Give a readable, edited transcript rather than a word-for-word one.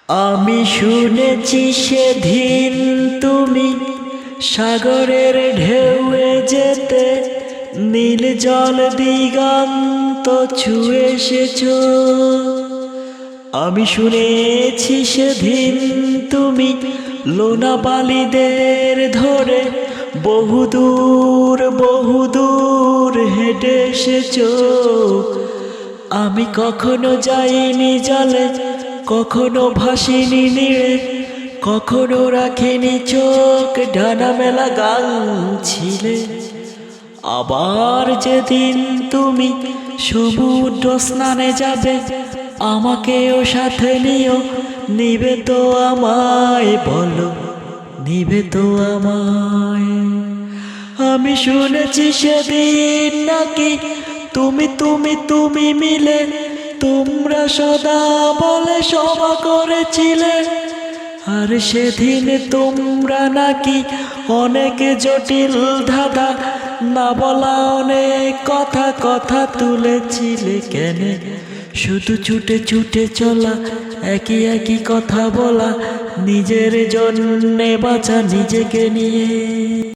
আমি শুনেছি সেদিন তুমি সাগরের ঢেউয়ে যেতে নীল জল দিগন্ত ছুঁয়ে এসেছো। আমি শুনেছি সেদিন তুমি লোনাপালিদের ধরে বহুদূর হেঁটে এসেছো। আমি কখনো যাইনি জলে, কখনো ভাসিনি নীড়ে, কখনো রাখিনি চোখ ডানা মেলা গান ছিলে। আবার যেদিন তুমি সমুদ্র স্নানে যাবে আমাকেও সাথে নিও, নিবে তো আমায়, বলো নিবে তো আমায়। আমি শুনেছি সেদিন নাকি তুমি মিলে তোমরা সদা বলে সভা করেছিলে। আর সেদিন তোমরা নাকি অনেক জটিল ধাঁধা না বলা অনেক কথা তুলেছিলে। কেন শুধু ছুটে চলা, একই কথা বলা, নিজের জন্যে বাঁচা নিজেকে নিয়ে।